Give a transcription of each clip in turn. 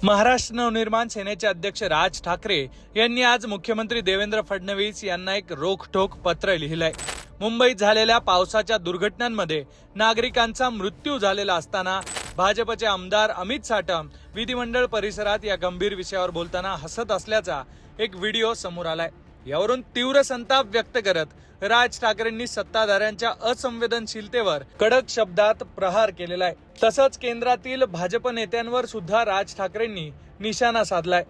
महाराष्ट्र नवनिर्माण सेनेचे अध्यक्ष राज ठाकरे यांनी आज मुख्यमंत्री देवेंद्र फडणवीस यांना एक रोखठोक पत्र लिहिलंय। मुंबईत झालेल्या पावसाच्या दुर्घटनांमध्ये नागरिकांचा मृत्यू झालेला असताना भाजपचे आमदार अमित साटम विधिमंडळ परिसरात या गंभीर विषयावर बोलताना हसत असल्याचा एक व्हिडिओ समोर आलाय। यावरून तीव्र संताप व्यक्त करत राज ठाकरेंनी सत्ताधाऱ्यांच्या असंवेदनशीलतेवर कडक शब्दात प्रहार केलेला आहे। तसंच केंद्रातील भाजप नेत्यांवर सुद्धा राज ठाकरेंनी निशाणा साधलाय।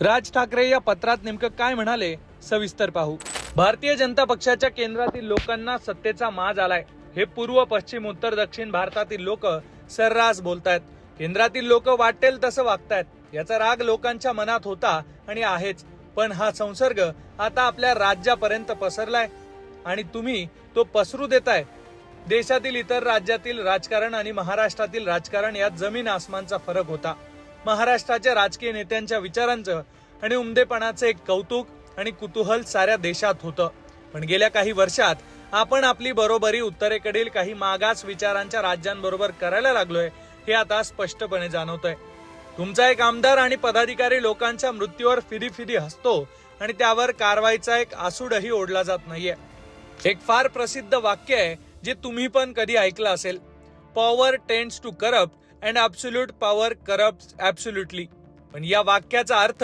राज ठाकरे या पत्रात नेमकं काय म्हणाले सविस्तर पाहू। भारतीय जनता पक्षाच्या केंद्रातील लोकांना सत्तेचा माज आलाय हे पूर्व पश्चिम उत्तर दक्षिण भारतातील लोक सर्रास बोलतायत। केंद्रातील लोक वाटेल तसं वागतायत याचा राग लोकांच्या मनात होता आणि आहेच, पण हा संसर्ग आता आपल्या राज्यापर्यंत पसरलाय आणि तुम्ही तो पसरू देताय। देशातील इतर राज्यातील राजकारण आणि महाराष्ट्रातील राजकारण यात जमीन आसमानचा फरक होता। महाराष्ट्राच्या राजकीय नेत्यांच्या विचारांचं आणि उमदेपणाचं एक कौतुक आणि कुतूहल साऱ्या देशात होतं, पण गेल्या काही वर्षात आपण आपली बरोबरी उत्तरेकडील काही मागास विचारांच्या राज्यांबरोबर करायला लागलोय हे आता स्पष्टपणे जाणवतंय। तुमचा एक आमदार आणि पदाधिकारी लोकांच्या मृत्यूवर फिदी हसतो आणि त्यावर कारवाईचा एक आसूडही ओढला जात नाहीये। एक फार प्रसिद्ध वाक्य आहे जे तुम्ही पण कधी ऐकलं असेल, power tends to corrupt and absolute power corrupts absolutely. पण या वाक्याचा अर्थ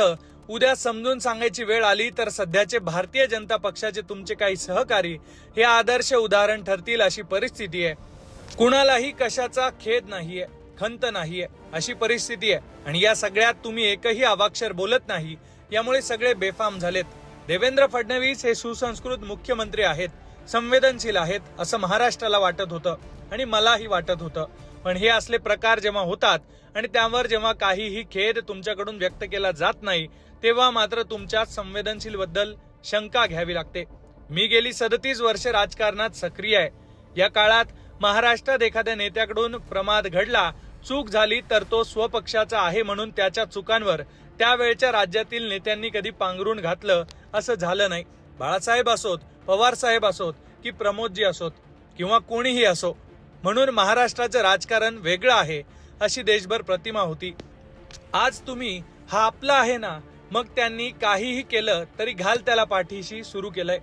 उद्या समजून सांगायची वेळ आली तर सध्याचे भारतीय जनता पक्षाचे तुमचे काही सहकारी हे आदर्श उदाहरण ठरतील अशी परिस्थिती आहे। कुणालाही कशाचा खेद नाहीये, खंत नाहीये अशी परिस्थिती आहे आणि या सगळ्यात तुम्ही एकही अवाक्षर बोलत नाही, यामुळे सगळे बेफाम झालेत। देवेंद्र फडणवीस हे सुसंस्कृत मुख्यमंत्री आहेत, संवेदनशील आहेत असं महाराष्ट्राला वाटत होतं आणि मलाही वाटत होतं, पण हे असले प्रकार जेव्हा होतात आणि त्यावर जेव्हा काहीही खेद तुमच्याकडून व्यक्त केला जात नाही तेव्हा मात्र तुमच्या संवेदनशील बद्दल शंका घ्यावी लागते। मी गेली 37 वर्ष राजकारणात सक्रिय आहे। या काळात महाराष्ट्रात एखाद्या नेत्याकडून प्रमाद घडला, चूक झाली तर तो स्वपक्षाचा आहे म्हणून त्याच्या चुकांवर त्यावेळच्या राज्यातील नेत्यांनी कधी पांघरून घातलं असं झालं नाही। बाळासाहेब असोत, पवार साहेब असोत की प्रमोदजी असोत किंवा कोणीही असो, म्हणून महाराष्ट्राचं राजकारण वेगळं आहे अशी देशभर प्रतिमा होती। आज तुम्ही हा आपला आहे ना, मग त्यांनी काहीही केलं तरी घाल त्याला पाठीशी सुरू केलंय।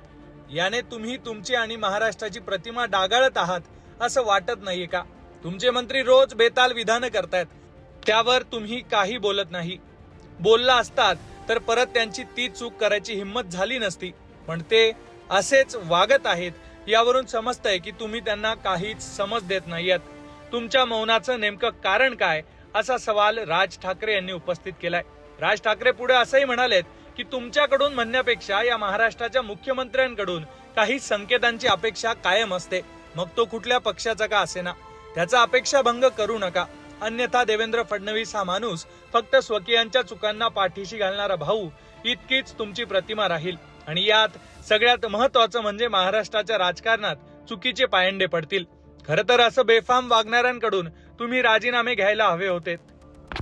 याने तुम्ही तुमची आणि महाराष्ट्राची प्रतिमा डागाळत आहात असं वाटत नाहीये का? तुमचे मंत्री रोज बेताल विधानं करतायत, त्यावर तुम्ही काही बोलत नाही। बोलला असतात तर परत त्यांची ती चूक करायची हिंमत झाली नसती, पण ते असेच वागत आहेत यावरून समजतंय की तुम्ही त्यांना काहीच समज देत नाहीयेत। तुमच्या मौनाचं नेमकं कारण काय असा सवाल राज ठाकरे यांनी उपस्थित केलाय। राज ठाकरे पुढे असंही म्हणालेत की तुमच्याकडून म्हणण्यापेक्षा या महाराष्ट्राच्या मुख्यमंत्र्यांकडून काही संकेतांची अपेक्षा कायम असते, मग तो कुठल्या पक्षाचा का असेना। त्याचा अपेक्षा भंग करू नका, अन्यथा देवेंद्र फडणवीस हा माणूस फक्त स्वकीयांच्या चुकांना पाठीशी घालणारा भाऊ इतकीच तुमची प्रतिमा राहील आणि यात सगळ्यात महत्वाचं म्हणजे महाराष्ट्राच्या राजकारणात चुकीचे पायंडे पडतील। खरं तर असं बेफाम वागणाऱ्यांकडून तुम्ही राजीनामे घ्यायला हवे होते,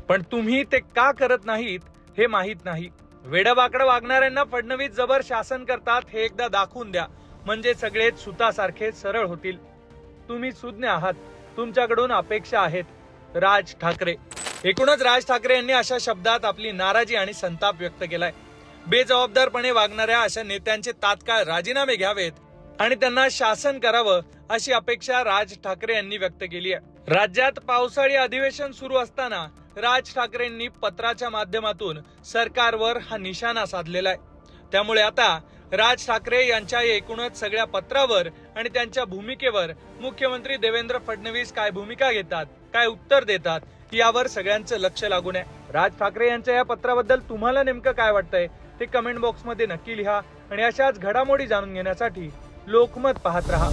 पण तुम्ही ते का करत नाहीत हे माहित नाही। वेडवाकडं वागणाऱ्यांना फडणवीस जबर शासन करतात हे एकदा दाखवून द्या, म्हणजे सगळे सुतासारखे सरळ होतील। तुम्ही सुज्ञ आहात, तुमच्याकडून अपेक्षा आहेत। राज ठाकरे। एकूणच राज ठाकरे यांनी अशा शब्दात आपली नाराजी आणि संताप व्यक्त केलाय। बेजबाबदारपणे वागणाऱ्या अशा नेत्यांचे तात्काळ राजीनामे घ्यावेत आणि त्यांना शासन करावं अशी अपेक्षा राज ठाकरे यांनी व्यक्त केली आहे। राज्यात पावसाळी अधिवेशन सुरू असताना राज ठाकरेंनी पत्राच्या माध्यमातून सरकारवर हा निशाणा साधलेला आहे। त्यामुळे आता राज ठाकरे यांच्या एकूणच सगळ्या पत्रावर आणि त्यांच्या भूमिकेवर मुख्यमंत्री देवेंद्र फडणवीस काय भूमिका घेतात, काय उत्तर देतात यावर सगळ्यांचं लक्ष लागून आहे। राज ठाकरे यांच्या या पत्राबद्दल तुम्हाला नेमकं काय वाटतंय ते कमेंट बॉक्समध्ये नक्की लिहा आणि अशाच घडामोडी जाणून घेण्यासाठी लोकमत पाहत रहा।